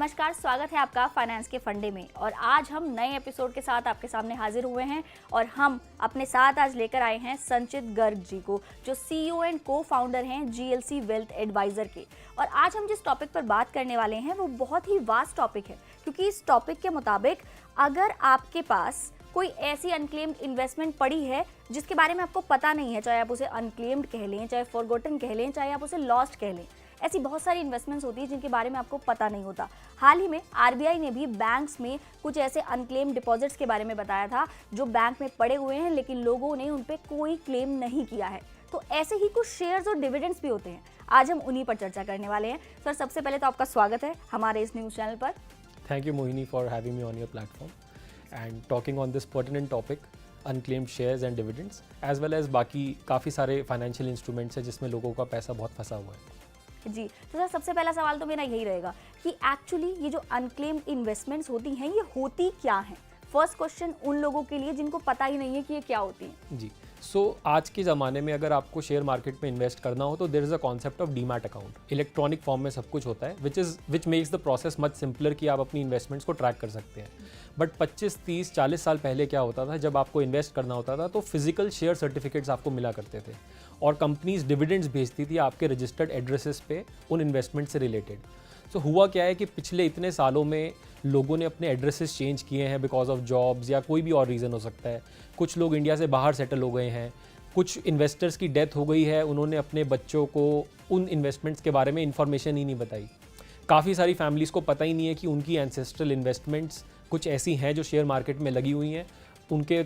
नमस्कार, स्वागत है आपका फाइनेंस के फंडे में। और आज हम नए एपिसोड के साथ आपके सामने हाजिर हुए हैं और हम अपने साथ आज लेकर आए हैं संचित गर्ग जी को, जो CEO एंड को फाउंडर हैं GLC वेल्थ एडवाइजर के। और आज हम जिस टॉपिक पर बात करने वाले हैं वो बहुत ही वास्ट टॉपिक है, क्योंकि इस टॉपिक के मुताबिक अगर आपके पास कोई ऐसी अनक्लेम्ड इन्वेस्टमेंट पड़ी है जिसके बारे में आपको पता नहीं है, चाहे आप उसे अनक्लेम्ड कह लें, चाहे फॉरगॉटन कह लें, चाहे आप उसे लॉस्ट कह लें, ऐसी बहुत सारी इन्वेस्टमेंट्स होती है जिनके बारे में आपको पता नहीं होता। हाल ही में RBI ने भी बैंक्स में कुछ ऐसे अनक्लेम्ड डिपॉजिट्स के बारे में बताया था जो बैंक में पड़े हुए हैं लेकिन लोगों ने उन पर कोई क्लेम नहीं किया है। तो ऐसे ही कुछ शेयर्स और डिविडेंड्स भी होते हैं, आज हम उन्हीं पर चर्चा करने वाले हैं। सर, सबसे पहले तो आपका स्वागत है हमारे इस न्यूज़ चैनल पर। Thank you Mohini for having me on your platform and talking on this pertinent topic unclaimed shares and dividends as well as बाकी काफ़ी सारे फाइनेंशियल इंस्ट्रूमेंट्स हैं जिसमें लोगों का पैसा बहुत फंसा हुआ है। जी, तो सर सबसे पहला सवाल तो मेरा यही रहेगा कि एक्चुअली ये जो अनक्लेम्ड इन्वेस्टमेंट्स होती हैं ये होती क्या हैं? फर्स्ट क्वेश्चन उन लोगों के लिए जिनको पता ही नहीं है कि ये क्या होती हैं। जी, आज के ज़माने में अगर आपको शेयर मार्केट में इन्वेस्ट करना हो तो there is a concept of demat account. Electronic form में सब कुछ होता है which makes the process much simpler कि आप अपनी इन्वेस्टमेंट्स को ट्रैक कर सकते हैं। बट 25, 30, 40 साल पहले क्या होता था, जब आपको इन्वेस्ट करना होता था तो फिजिकल शेयर सर्टिफिकेट्स आपको मिला करते थे और कंपनीज डिविडेंड्स भेजती थी आपके रजिस्टर्ड एड्रेसेस पे उन इन्वेस्टमेंट से रिलेटेड। सो हुआ क्या है कि पिछले इतने सालों में लोगों ने अपने एड्रेसेस चेंज किए हैं बिकॉज ऑफ जॉब्स या कोई भी और रीज़न हो सकता है। कुछ लोग इंडिया से बाहर सेटल हो गए हैं, कुछ इन्वेस्टर्स की डेथ हो गई है, उन्होंने अपने बच्चों को उन इन्वेस्टमेंट्स के बारे में इन्फॉर्मेशन ही नहीं बताई। काफ़ी सारी फैमिलीज़ को पता ही नहीं है कि उनकी एंसेस्ट्रल इन्वेस्टमेंट्स कुछ ऐसी हैं जो शेयर मार्केट में लगी हुई हैं। उनके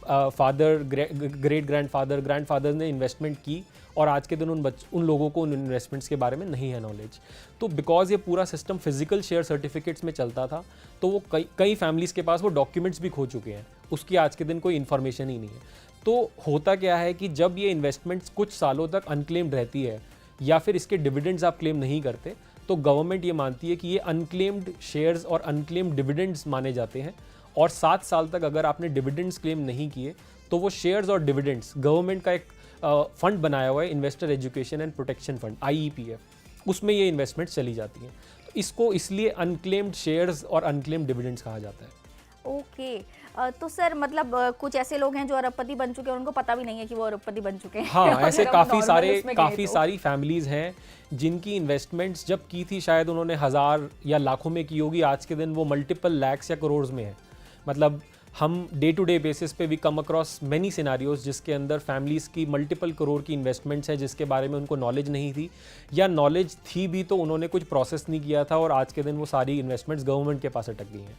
फादर, ग्रेट ग्रैंडफादर ने इन्वेस्टमेंट की और आज के दिन उन लोगों को उन इन्वेस्टमेंट्स के बारे में नहीं है नॉलेज। तो बिकॉज ये पूरा सिस्टम फिजिकल शेयर सर्टिफिकेट्स में चलता था तो वो कई फैमिलीज़ के पास वो डॉक्यूमेंट्स भी खो चुके हैं, उसकी आज के दिन कोई इन्फॉर्मेशन ही नहीं है। तो होता क्या है कि जब ये इन्वेस्टमेंट्स कुछ सालों तक अनक्लेम्ड रहती है या फिर इसके डिविडेंड्स आप क्लेम नहीं करते तो गवर्नमेंट ये मानती है कि ये अनक्लेम्ड शेयर्स और अनक्लेम्ड डिविडेंड्स माने जाते हैं और 7 साल तक अगर आपने डिविडेंड्स क्लेम नहीं किए तो वो शेयर्स और डिविडेंड्स, गवर्नमेंट का एक फंड बनाया हुआ है investor education and protection fund IEPF, उसमें ये इन्वेस्टमेंट्स चली जाती हैं। तो इसको इसलिए अनक्लेम्ड शेयर्स और अनक्लेम्ड डिविडेंड्स कहा जाता है। ओके, तो सर मतलब कुछ ऐसे लोग हैं जो अरबपति बन चुके हैं, उनको पता भी नहीं है कि वो अरबपति बन चुके हैं। हाँ, ऐसे काफ़ी सारी फैमिलीज़ हैं जिनकी इन्वेस्टमेंट्स जब की थी शायद उन्होंने 1000 या लाखों में की होगी, आज के दिन वो मल्टीपल लैक्स या करोड़ में है। मतलब हम डे टू डे बेसिस पे we come across many scenarios जिसके अंदर फैमिलीज़ की मल्टीपल करोड़ की इन्वेस्टमेंट्स हैं जिसके बारे में उनको नॉलेज नहीं थी, या नॉलेज थी भी तो उन्होंने कुछ प्रोसेस नहीं किया था और आज के दिन वो सारी इन्वेस्टमेंट्स गवर्नमेंट के पास अटक गई हैं।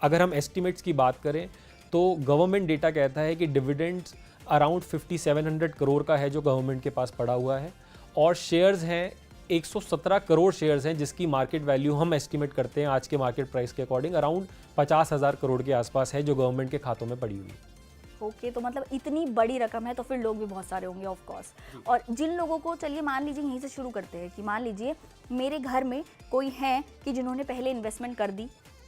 अगर हम एस्टिमेट्स की बात करें तो गवर्नमेंट डेटा कहता है कि डिविडेंड्स अराउंड 5700 करोड़ का है जो गवर्नमेंट के पास पड़ा हुआ है, और शेयर्स हैं 117 करोड़ शेयर्स हैं जिसकी मार्केट वैल्यू हम एस्टिमेट करते हैं आज के मार्केट प्राइस के अकॉर्डिंग अराउंड 50,000 करोड़ के आसपास है जो गवर्नमेंट के खातों में पड़ी हुई है। ओके, तो मतलब इतनी बड़ी रकम है तो फिर लोग भी बहुत सारे होंगे ऑफ कोर्स। और जिन लोगों को, चलिए मान लीजिए यहीं से शुरू करते हैं कि मान लीजिए मेरे घर में कोई है कि जिन्होंने पहले इन्वेस्टमेंट कर दी,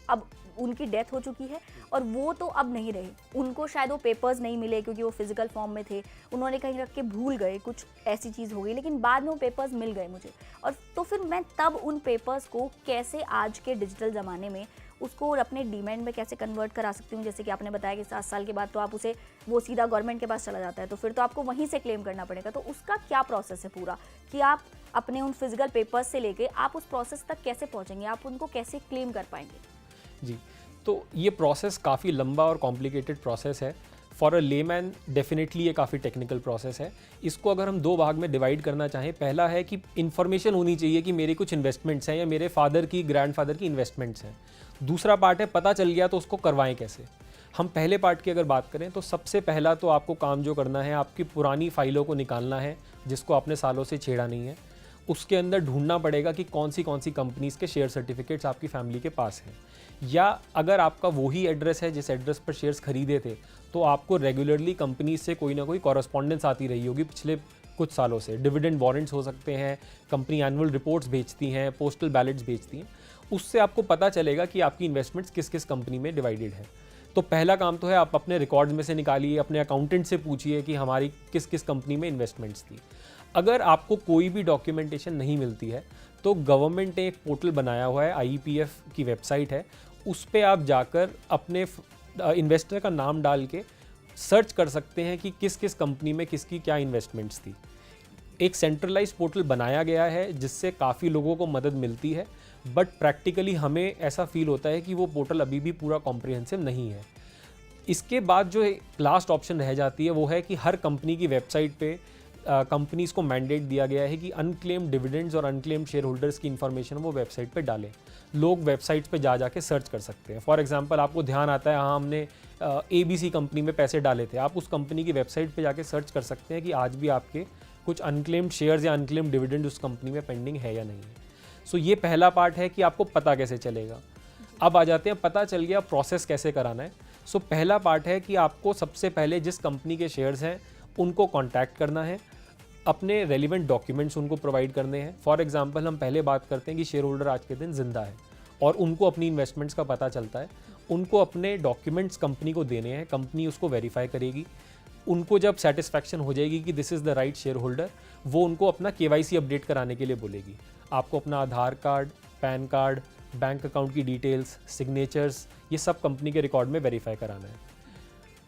अब उनकी डेथ हो चुकी है और वो तो अब नहीं रहे, उनको शायद वो पेपर्स नहीं मिले क्योंकि वो फिजिकल फॉर्म में थे, उन्होंने कहीं रख के भूल गए, कुछ ऐसी चीज़ हो गई, लेकिन बाद में वो पेपर्स मिल गए मुझे। और तो फिर मैं तब उन पेपर्स को कैसे आज के डिजिटल ज़माने में उसको अपने डीमैट में कैसे कन्वर्ट करा सकती हूँ? जैसे कि आपने बताया कि 7 साल के बाद तो आप उसे वो सीधा गवर्नमेंट के पास चला जाता है, तो फिर तो आपको वहीं से क्लेम करना पड़ेगा। तो उसका क्या प्रोसेस है पूरा कि आप अपने उन फिजिकल पेपर्स से लेके आप उस प्रोसेस तक कैसे पहुँचेंगे, आप उनको कैसे क्लेम कर पाएंगे? जी, तो ये प्रोसेस काफ़ी लंबा और कॉम्प्लिकेटेड प्रोसेस है। फॉर अ लेमैन डेफिनेटली ये काफ़ी टेक्निकल प्रोसेस है। इसको अगर हम 2 भाग में डिवाइड करना चाहें, पहला है कि इन्फॉर्मेशन होनी चाहिए कि मेरे कुछ इन्वेस्टमेंट्स हैं या मेरे फादर की, ग्रैंडफादर की इन्वेस्टमेंट्स हैं। दूसरा पार्ट है पता चल गया तो उसको करवाएं कैसे। हम पहले पार्ट की अगर बात करें तो सबसे पहला तो आपको काम जो करना है, आपकी पुरानी फाइलों को निकालना है जिसको आपने सालों से छेड़ा नहीं है। उसके अंदर ढूंढना पड़ेगा कि कौन सी कंपनीज़ के शेयर सर्टिफिकेट्स आपकी फैमिली के पास हैं, या अगर आपका वही एड्रेस है जिस एड्रेस पर शेयर्स खरीदे थे तो आपको रेगुलरली कंपनीज से कोई ना कोई कॉरेस्पॉन्डेंस आती रही होगी पिछले कुछ सालों से। डिविडेंड वारंट्स हो सकते हैं, कंपनी एनुअल रिपोर्ट्स भेजती हैं, पोस्टल बैलेट्स भेजती हैं, उससे आपको पता चलेगा कि आपकी इन्वेस्टमेंट्स किस किस कंपनी में डिवाइडेड है। तो पहला काम तो है आप अपने रिकॉर्ड्स में से निकालिए, अपने अकाउंटेंट से पूछिए कि हमारी किस किस कंपनी में इन्वेस्टमेंट्स थी। अगर आपको कोई भी डॉक्यूमेंटेशन नहीं मिलती है तो गवर्नमेंट ने एक पोर्टल बनाया हुआ है, IEPF की वेबसाइट है, उस पे आप जाकर अपने इन्वेस्टर का नाम डाल के सर्च कर सकते हैं कि किस किस कंपनी में किसकी क्या इन्वेस्टमेंट्स थी। एक सेंट्रलाइज पोर्टल बनाया गया है जिससे काफ़ी लोगों को मदद मिलती है, बट प्रैक्टिकली हमें ऐसा फील होता है कि वो पोर्टल अभी भी पूरा कॉम्प्रिहेंसिव नहीं है। इसके बाद जो लास्ट ऑप्शन रह जाती है वो है कि हर कंपनी की वेबसाइट पे कंपनीज़ को मैंडेट दिया गया है कि अनक्लेम्ड डिविडेंड्स और अनक्लेम्ड शेयर होल्डर्स की इन्फॉर्मेशन वो वेबसाइट पे डालें। लोग वेबसाइट्स पे जा के सर्च कर सकते हैं। फॉर एग्जांपल आपको ध्यान आता है, हाँ हमने ABC कंपनी में पैसे डाले थे, आप उस कंपनी की वेबसाइट पे जाके सर्च कर सकते हैं कि आज भी आपके कुछ अनक्लेम्ड शेयर्स या अनक्लेम्ड डिविडेंड उस कंपनी में पेंडिंग है या नहीं है। सो ये पहला पार्ट है कि आपको पता कैसे चलेगा। अब आ जाते हैं, पता चल गया, प्रोसेस कैसे कराना है। सो पहला पार्ट है कि आपको सबसे पहले जिस कंपनी के शेयर्स हैं उनको कॉन्टैक्ट करना है, अपने रेलिवेंट डॉक्यूमेंट्स उनको प्रोवाइड करने हैं। फॉर एग्जांपल हम पहले बात करते हैं कि शेयर होल्डर आज के दिन जिंदा है और उनको अपनी इन्वेस्टमेंट्स का पता चलता है, उनको अपने डॉक्यूमेंट्स कंपनी को देने हैं, कंपनी उसको वेरीफाई करेगी। उनको जब सेटिस्फैक्शन हो जाएगी कि this is the right share holder, वो उनको अपना KYC अपडेट कराने के लिए बोलेगी। आपको अपना Aadhaar card, PAN card, bank account की डिटेल्स, सिग्नेचर्स, ये सब कंपनी के रिकॉर्ड में वेरीफाई कराना है।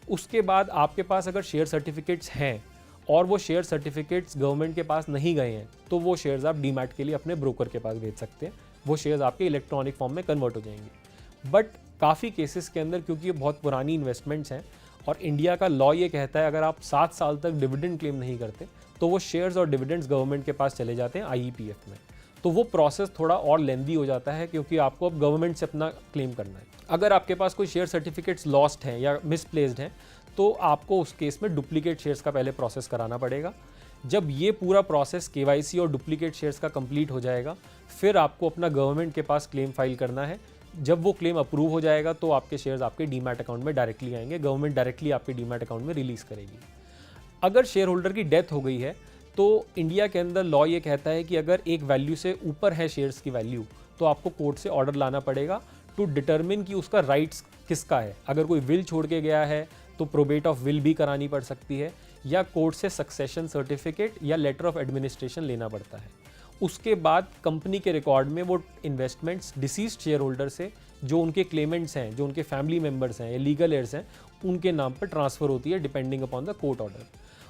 उसके बाद आपके पास अगर शेयर सर्टिफिकेट्स हैं और वो शेयर सर्टिफिकेट्स गवर्नमेंट के पास नहीं गए हैं, तो वो शेयर्स आप डीमैट के लिए अपने ब्रोकर के पास भेज सकते हैं। वो शेयर्स आपके इलेक्ट्रॉनिक फॉर्म में कन्वर्ट हो जाएंगे। बट काफ़ी केसेस के अंदर, क्योंकि ये बहुत पुरानी इन्वेस्टमेंट्स हैं और इंडिया का लॉ ये कहता है अगर आप 7 साल तक डिविडेंड क्लेम नहीं करते तो वो शेयर्स और डिविडेंड्स गवर्नमेंट के पास चले जाते हैं IEPF में। तो वो प्रोसेस थोड़ा और लेंदी हो जाता है क्योंकि आपको अब गवर्नमेंट से अपना क्लेम करना है। अगर आपके पास कोई शेयर सर्टिफिकेट्स लॉस्ट हैं या मिसप्लेस्ड हैं तो आपको उस केस में डुप्लीकेट शेयर्स का पहले प्रोसेस कराना पड़ेगा। जब ये पूरा प्रोसेस KYC और डुप्लीकेट शेयर्स का कंप्लीट हो जाएगा, फिर आपको अपना गवर्नमेंट के पास क्लेम फाइल करना है। जब वो क्लेम अप्रूव हो जाएगा तो आपके शेयर्स आपके डीमैट अकाउंट में डायरेक्टली आएंगे, गवर्नमेंट डायरेक्टली आपके डीमैट अकाउंट में रिलीज़ करेगी। अगर शेयर होल्डर की डेथ हो गई है तो इंडिया के अंदर लॉ ये कहता है कि अगर एक वैल्यू से ऊपर है शेयर्स की वैल्यू तो आपको कोर्ट से ऑर्डर लाना पड़ेगा टू डिटरमिन कि उसका राइट्स किसका है। अगर कोई विल छोड़ के गया है तो प्रोबेट ऑफ विल भी करानी पड़ सकती है या कोर्ट से सक्सेशन सर्टिफिकेट या लेटर ऑफ एडमिनिस्ट्रेशन लेना पड़ता है। उसके बाद कंपनी के रिकॉर्ड में वो इन्वेस्टमेंट्स डिसीज्ड शेयर होल्डर से जो उनके क्लेमेंट्स हैं, जो उनके फैमिली मेम्बर्स हैं या लीगल एयर्स हैं, उनके नाम पर ट्रांसफ़र होती है depending upon the court order.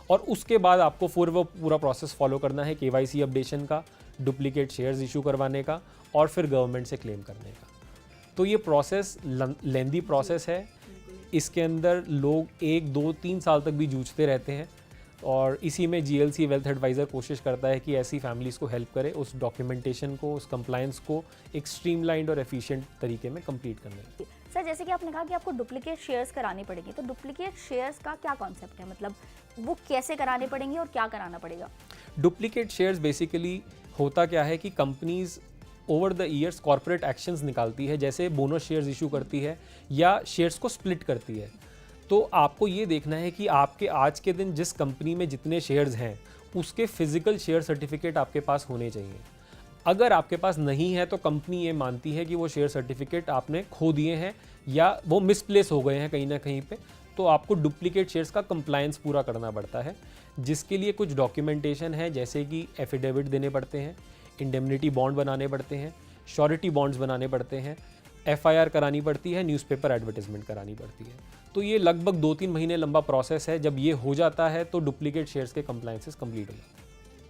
और उसके बाद आपको वो पूरा प्रोसेस फॉलो करना है, KYC अपडेशन का, डुप्लीकेट शेयर्स इशू करवाने का और फिर गवर्नमेंट से क्लेम करने का। तो ये प्रोसेस लेंदी प्रोसेस है। इसके अंदर लोग 1, 2, 3 साल तक भी जूझते रहते हैं और इसी में GLC वेल्थ एडवाइज़र कोशिश करता है कि ऐसी फैमिलीज़ को हेल्प करे उस डॉक्यूमेंटेशन को, उस कंप्लायंस को एक स्ट्रीमलाइंड और एफिशिएंट तरीके में कंप्लीट करने में। सर, जैसे कि आपने कहा कि आपको डुप्लीकेट शेयर्स करानी पड़ेगी, तो डुप्लीकेट शेयर्स का क्या कॉन्सेप्ट है? मतलब वो कैसे कराने पड़ेंगे और क्या कराना पड़ेगा? डुप्लीकेट शेयर्स बेसिकली होता क्या है कि companies over the years corporate actions निकालती है, जैसे बोनस शेयर्स इशू करती है या शेयर्स को स्प्लिट करती है। तो आपको ये देखना है कि आपके आज के दिन जिस कंपनी में जितने शेयर्स हैं उसके फिजिकल शेयर सर्टिफिकेट आपके पास होने चाहिए। अगर आपके पास नहीं है तो कंपनी ये मानती है कि वो शेयर सर्टिफिकेट आपने खो दिए हैं या वो मिसप्लेस हो गए हैं कहीं ना कहीं पे, तो आपको डुप्लीकेट शेयर्स का कंप्लायंस पूरा करना पड़ता है, जिसके लिए कुछ डॉक्यूमेंटेशन है, जैसे कि एफिडेविट देने पड़ते हैं, इंडेमनिटी बॉन्ड बनाने पड़ते हैं, श्योरिटी बॉन्ड्स बनाने पड़ते हैं, FIR करानी पड़ती है, न्यूज़पेपर एडवर्टाइजमेंट करानी पड़ती है। तो ये लगभग 2-3 महीने लंबा प्रोसेस है। जब ये हो जाता है तो डुप्लीकेट शेयर्स के कंप्लायंसेस कंप्लीट हो जाते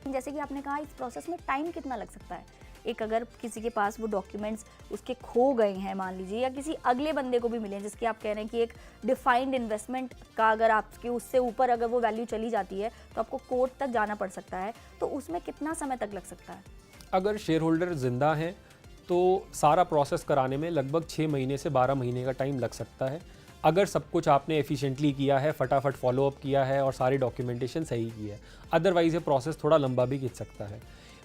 हैं। जैसे कि आपने कहा, इस प्रोसेस में टाइम कितना लग सकता है? एक अगर किसी के पास वो डॉक्यूमेंट्स उसके खो गए हैं मान लीजिए, या किसी अगले बंदे को भी मिले जिसकी आप कह रहे हैं कि एक डिफाइंड इन्वेस्टमेंट का अगर आपकी उससे ऊपर अगर वो वैल्यू चली जाती है तो आपको कोर्ट तक जाना पड़ सकता है, तो उसमें कितना समय तक लग सकता है? अगर शेयर होल्डर जिंदा हैं तो सारा प्रोसेस कराने में लगभग 6 महीने से 12 महीने का टाइम लग सकता है, अगर सब कुछ आपने एफिशिएंटली किया है, फटाफट फॉलोअप किया है और सारी डॉक्यूमेंटेशन सही की है। अदरवाइज़ ये प्रोसेस थोड़ा लंबा भी खिंच सकता है।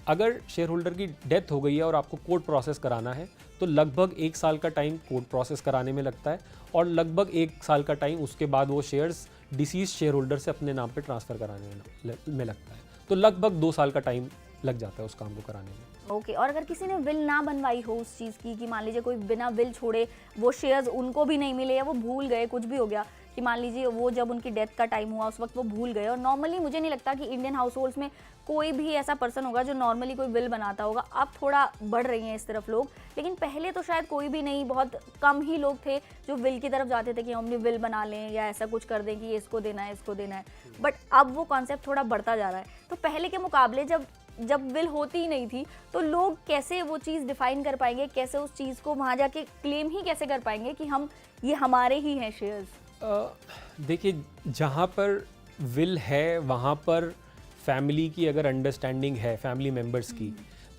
अगर शेयर होल्डर की डेथ हो गई है और आपको कोर्ट प्रोसेस कराना है तो लगभग 1 साल का टाइम कोर्ट प्रोसेस कराने में लगता है और लगभग 1 साल का टाइम उसके बाद वो शेयर्स डिसीज शेयर होल्डर से अपने नाम पे ट्रांसफ़र कराने में लगता है। तो लगभग 2 साल का टाइम लग जाता है उस काम को कराने में। ओके और अगर किसी ने विल ना बनवाई हो उस चीज़ की कि मान लीजिए कोई बिना विल छोड़े वो शेयर्स उनको भी नहीं मिले या वो भूल गए, कुछ भी हो गया कि मान लीजिए वो जब उनकी डेथ का टाइम हुआ उस वक्त वो भूल गए, और नॉर्मली मुझे नहीं लगता कि इंडियन हाउस होल्ड्स में कोई भी ऐसा पर्सन होगा जो नॉर्मली कोई विल बनाता होगा। अब थोड़ा बढ़ रही हैं इस तरफ लोग, लेकिन पहले तो शायद कोई भी नहीं, बहुत कम ही लोग थे जो विल की तरफ जाते थे कि हम अपनी विल बना लें या ऐसा कुछ कर दें कि ये इसको देना है, इसको देना है। बट अब वो कॉन्सेप्ट थोड़ा बढ़ता जा रहा है। तो पहले के मुकाबले जब विल होती ही नहीं थी तो लोग कैसे वो चीज़ डिफाइन कर पाएंगे, कैसे उस चीज़ को वहाँ जाके क्लेम ही कैसे कर पाएंगे कि हम ये हमारे ही हैं शेयर्स? देखिए, जहाँ पर विल है वहाँ पर फैमिली की अगर अंडरस्टैंडिंग है फैमिली मेम्बर्स की,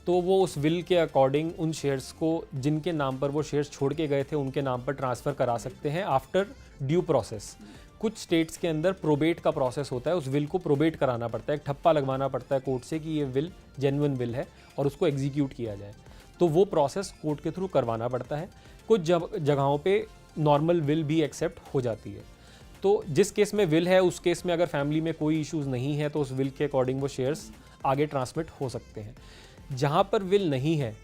तो वो उस विल के अकॉर्डिंग उन शेयर्स को जिनके नाम पर वो शेयर्स छोड़ के गए थे उनके नाम पर ट्रांसफ़र करा सकते हैं आफ्टर ड्यू प्रोसेस। कुछ स्टेट्स के अंदर प्रोबेट का प्रोसेस होता है, उस विल को प्रोबेट कराना पड़ता है, एक ठप्पा लगवाना पड़ता है कोर्ट से कि ये विल जेन्युइन विल है और उसको एग्जीक्यूट किया जाए। तो वो प्रोसेस कोर्ट के थ्रू करवाना पड़ता है। कुछ जगहों पे नॉर्मल विल भी एक्सेप्ट हो जाती है। तो जिस केस में विल है उस केस में अगर फैमिली में कोई इश्यूज़ नहीं है तो उस विल के अकॉर्डिंग वो शेयर्स आगे ट्रांसमिट हो सकते हैं। जहाँ पर विल नहीं है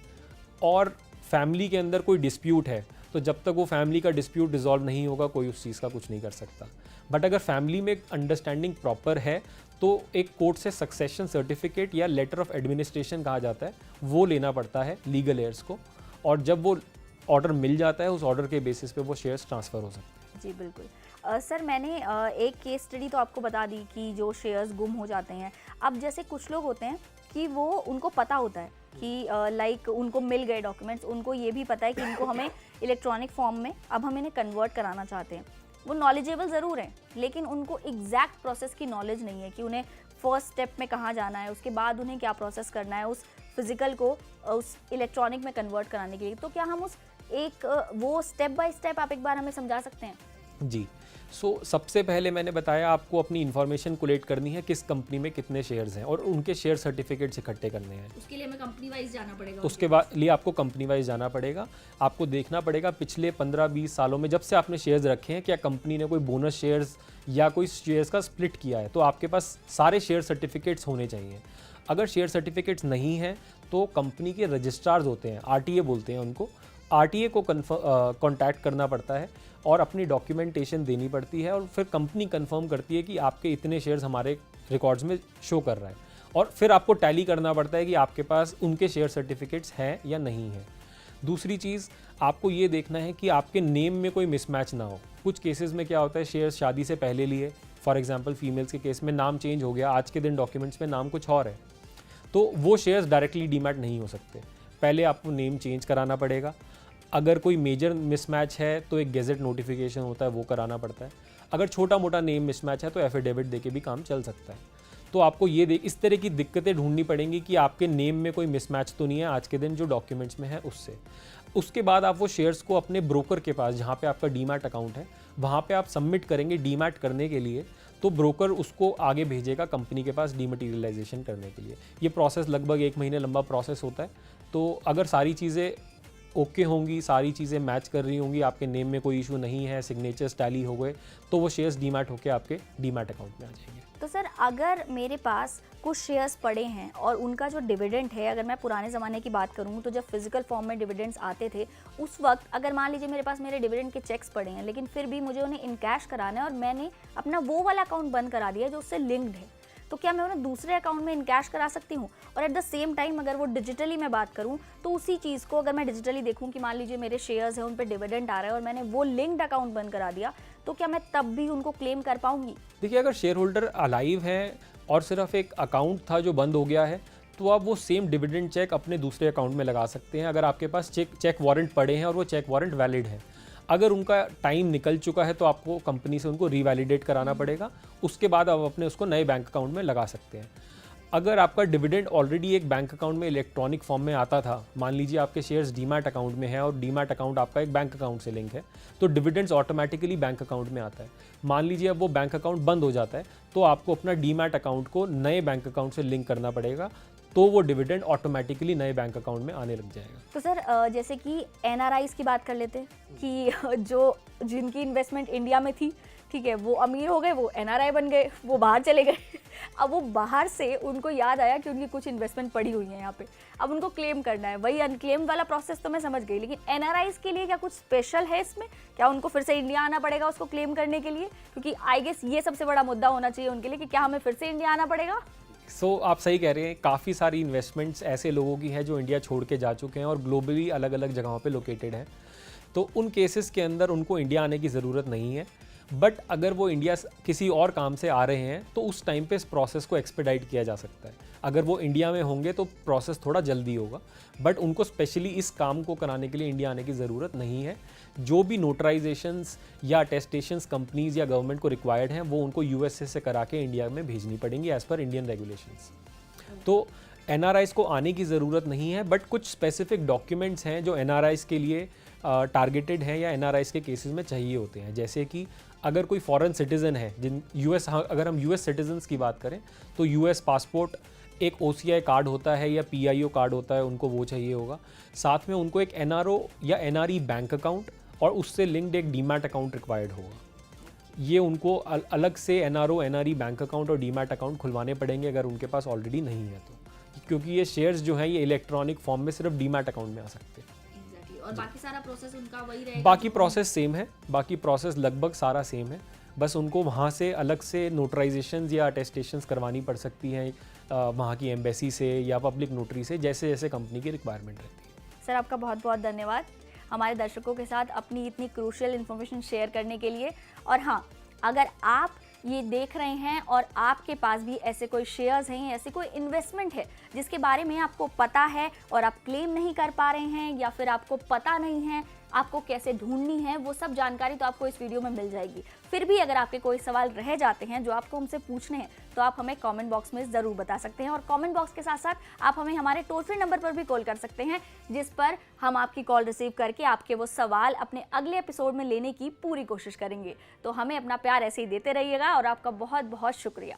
और फैमिली के अंदर कोई डिस्प्यूट है, तो जब तक वो फैमिली का डिस्प्यूट डिसॉल्व नहीं होगा कोई उस चीज़ का कुछ नहीं कर सकता। बट अगर फैमिली में अंडरस्टैंडिंग प्रॉपर है तो एक कोर्ट से सक्सेशन सर्टिफिकेट या लेटर ऑफ एडमिनिस्ट्रेशन कहा जाता है, वो लेना पड़ता है लीगल एयर्स को, और जब वो ऑर्डर मिल जाता है उस ऑर्डर के बेसिस पे वो शेयर्स ट्रांसफ़र हो सकते हैं। जी बिल्कुल। सर मैंने एक केस स्टडी तो आपको बता दी कि जो शेयर्स गुम हो जाते हैं। अब जैसे कुछ लोग होते हैं कि वो उनको पता होता है कि लाइक उनको मिल गए डॉक्यूमेंट्स, उनको ये भी पता है कि इनको हमें इलेक्ट्रॉनिक फॉर्म में अब हम इन्हें कन्वर्ट कराना चाहते हैं। वो नॉलेजेबल ज़रूर हैं लेकिन उनको एग्जैक्ट प्रोसेस की नॉलेज नहीं है कि उन्हें फर्स्ट स्टेप में कहाँ जाना है, उसके बाद उन्हें क्या प्रोसेस करना है उस फिज़िकल को उस इलेक्ट्रॉनिक में कन्वर्ट कराने के लिए। तो क्या हम उस एक वो स्टेप बाय स्टेप आप एक बार हमें समझा सकते हैं? जी, सबसे पहले मैंने बताया आपको अपनी इन्फॉर्मेशन कोलेक्ट करनी है किस कंपनी में कितने शेयर्स हैं और उनके शेयर सर्टिफिकेट्स इकट्ठे करने हैं। उसके लिए हमें कंपनी वाइज जाना पड़ेगा। उसके बाद लिए आपको कंपनी वाइज जाना पड़ेगा। आपको देखना पड़ेगा पिछले 15-20 सालों में जब से आपने शेयर्स रखे हैं क्या कंपनी ने कोई बोनस शेयर्स या कोई शेयर्स का स्प्लिट किया है, तो आपके पास सारे शेयर सर्टिफिकेट्स होने चाहिए। अगर शेयर सर्टिफिकेट्स नहीं हैं तो कंपनी के रजिस्ट्रार्स होते हैं, RTA बोलते हैं उनको, RTA को कॉन्टैक्ट करना पड़ता है और अपनी डॉक्यूमेंटेशन देनी पड़ती है और फिर कंपनी कंफर्म करती है कि आपके इतने शेयर्स हमारे रिकॉर्ड्स में शो कर रहा है, और फिर आपको टैली करना पड़ता है कि आपके पास उनके शेयर सर्टिफिकेट्स हैं या नहीं हैं। दूसरी चीज़, आपको ये देखना है कि आपके नेम में कोई मिसमैच ना हो। कुछ केसेस में क्या होता है, शेयर्स शादी से पहले लिए, फॉर एग्जांपल फीमेल्स के केस में नाम चेंज हो गया, आज के दिन डॉक्यूमेंट्स में नाम कुछ और है, तो वो शेयर्स डायरेक्टली डीमैट नहीं हो सकते, पहले आपको नेम चेंज कराना पड़ेगा। अगर कोई मेजर मिसमैच है तो एक गेजेट नोटिफिकेशन होता है वो कराना पड़ता है। अगर छोटा मोटा नेम मिसमैच है तो एफिडेविट देके भी काम चल सकता है। तो आपको ये इस तरह की दिक्कतें ढूंढनी पड़ेंगी कि आपके नेम में कोई मिसमैच तो नहीं है आज के दिन जो डॉक्यूमेंट्स में है उससे। उसके बाद आप वो शेयर्स को अपने ब्रोकर के पास, जहाँ पे आपका डीमैट अकाउंट है, वहाँ पे आप सबमिट करेंगे डीमैट करने के लिए, तो ब्रोकर उसको आगे भेजेगा कंपनी के पास डीमैटेरियलाइजेशन करने के लिए। ये प्रोसेस लगभग 1 महीने लंबा प्रोसेस होता है। तो अगर सारी चीज़ें ओके होंगी, सारी चीज़ें मैच कर रही होंगी, आपके नेम में कोई इशू नहीं है, सिग्नेचर्स टैली हो गए, तो वो शेयर्स डीमैट होकर आपके डीमैट अकाउंट में आ जाएंगे। तो सर अगर मेरे पास कुछ शेयर्स पड़े हैं और उनका जो डिविडेंड है, अगर मैं पुराने ज़माने की बात करूँ तो जब फिजिकल फॉर्म में डिविडेंड्स आते थे उस वक्त अगर मान लीजिए मेरे पास मेरे डिविडेंड के चेक्स पड़े हैं लेकिन फिर भी मुझे उन्हें इन कैश कराना है और मैंने अपना वो वाला अकाउंट बंद करा दिया जो उससे लिंक्ड है, तो क्या मैं उन्हें दूसरे अकाउंट में इन कैश करा सकती हूँ? और एट द सेम टाइम अगर वो डिजिटली मैं बात करूँ तो उसी चीज़ को अगर मैं डिजिटली देखूँ कि मान लीजिए मेरे शेयर्स हैं उन पर डिविडेंड आ रहा है और मैंने वो लिंक्ड अकाउंट बंद करा दिया, तो क्या मैं तब भी उनको क्लेम कर पाऊंगी? देखिए, अगर शेयर होल्डर अलाइव है और सिर्फ एक अकाउंट था जो बंद हो गया है तो आप वो सेम डिविडेंड चेक अपने दूसरे अकाउंट में लगा सकते हैं अगर आपके पास चेक वारंट पड़े हैं और वो चेक वारंट वैलिड है। अगर उनका टाइम निकल चुका है तो आपको कंपनी से उनको रीवैलिडेट कराना पड़ेगा, उसके बाद आप अपने उसको नए बैंक अकाउंट में लगा सकते हैं। अगर आपका डिविडेंड ऑलरेडी एक बैंक अकाउंट में इलेक्ट्रॉनिक फॉर्म में आता था, मान लीजिए आपके शेयर्स डीमैट अकाउंट में है और डीमैट अकाउंट आपका एक बैंक अकाउंट से लिंक है, तो डिविडेंड्स ऑटोमेटिकली बैंक अकाउंट में आता है। मान लीजिए अब वो बैंक अकाउंट बंद हो जाता है तो आपको अपना डीमैट अकाउंट को नए बैंक अकाउंट से लिंक करना पड़ेगा, तो वो डिविडेंड ऑटोमेटिकली नए बैंक अकाउंट में आने लग जाएगा। तो सर जैसे कि एनआरआईज की बात कर लेते हैं कि जो जिनकी इन्वेस्टमेंट इंडिया में थी, ठीक है, वो अमीर हो गए, वो एनआरआई बन गए, वो बाहर चले गए। अब वो बाहर से उनको याद आया कि उनकी कुछ इन्वेस्टमेंट पड़ी हुई है यहाँ पे, अब उनको क्लेम करना है। वही अनक्लेम वाला प्रोसेस तो मैं समझ गई, लेकिन एनआरआईज के लिए क्या कुछ स्पेशल है इसमें? क्या उनको फिर से इंडिया आना पड़ेगा उसको क्लेम करने के लिए? क्योंकि आई गेस ये सबसे बड़ा मुद्दा होना चाहिए उनके लिए कि क्या हमें फिर से इंडिया आना पड़ेगा? आप सही कह रहे हैं, काफ़ी सारी इन्वेस्टमेंट्स ऐसे लोगों की है जो इंडिया छोड़ के जा चुके हैं और ग्लोबली अलग अलग जगहों पे लोकेटेड हैं। तो उन केसेस के अंदर उनको इंडिया आने की ज़रूरत नहीं है। बट अगर वो इंडिया किसी और काम से आ रहे हैं तो उस टाइम पे इस प्रोसेस को एक्सपेडाइट किया जा सकता है। अगर वो इंडिया में होंगे तो प्रोसेस थोड़ा जल्दी होगा, बट उनको स्पेशली इस काम को कराने के लिए इंडिया आने की ज़रूरत नहीं है। जो भी नोटराइजेशंस या अटेस्टेशंस कंपनीज या गवर्नमेंट को रिक्वायर्ड हैं वो उनको यूएसए से करा के इंडिया में भेजनी पड़ेंगी एज़ पर इंडियन रेगुलेशंस। तो एनआरआईज़ को आने की ज़रूरत नहीं है, बट कुछ स्पेसिफिक डॉक्यूमेंट्स हैं जो एनआरआईज़ के लिए टारगेटेड हैं या एनआरआईज़ के केसेस में चाहिए होते हैं। जैसे कि अगर कोई फॉरेन सिटीज़न है, अगर हम यूएस सिटीजन्स की बात करें तो यूएस पासपोर्ट, एक ओसीआई कार्ड होता है या पीआईओ कार्ड होता है, उनको वो चाहिए होगा। साथ में उनको एक एनआरओ या एनआरई बैंक अकाउंट और उससे लिंक्ड एक डीमैट अकाउंट रिक्वायर्ड होगा। ये उनको अलग से एनआरओ, एनआरई बैंक अकाउंट और डीमैट अकाउंट खुलवाने पड़ेंगे अगर उनके पास ऑलरेडी नहीं है तो, क्योंकि ये शेयर्स जो हैं ये इलेक्ट्रॉनिक फॉर्म में सिर्फ डीमैट अकाउंट में आ सकते हैं। और बाकी सारा प्रोसेस उनका वही रहेगा? बाकी प्रोसेस सेम है, बाकी प्रोसेस लगभग सारा सेम है, बस उनको वहाँ से अलग से नोटराइजेशंस या अटेस्टेशंस करवानी पड़ सकती हैं वहाँ की एम्बेसी से या पब्लिक नोटरी से, जैसे जैसे कंपनी की रिक्वायरमेंट रहती है। सर आपका बहुत बहुत धन्यवाद हमारे दर्शकों के साथ अपनी इतनी क्रूशियल इन्फॉर्मेशन शेयर करने के लिए। और हाँ, अगर आप ये देख रहे हैं और आपके पास भी ऐसे कोई शेयर्स हैं, ऐसे कोई इन्वेस्टमेंट है जिसके बारे में आपको पता है और आप क्लेम नहीं कर पा रहे हैं, या फिर आपको पता नहीं है आपको कैसे ढूंढनी है, वो सब जानकारी तो आपको इस वीडियो में मिल जाएगी। फिर भी अगर आपके कोई सवाल रह जाते हैं जो आपको हमसे पूछने हैं तो आप हमें कमेंट बॉक्स में ज़रूर बता सकते हैं। और कमेंट बॉक्स के साथ साथ आप हमें हमारे टोल फ्री नंबर पर भी कॉल कर सकते हैं, जिस पर हम आपकी कॉल रिसीव करके आपके वो सवाल अपने अगले एपिसोड में लेने की पूरी कोशिश करेंगे। तो हमें अपना प्यार ऐसे ही देते रहिएगा और आपका बहुत बहुत शुक्रिया।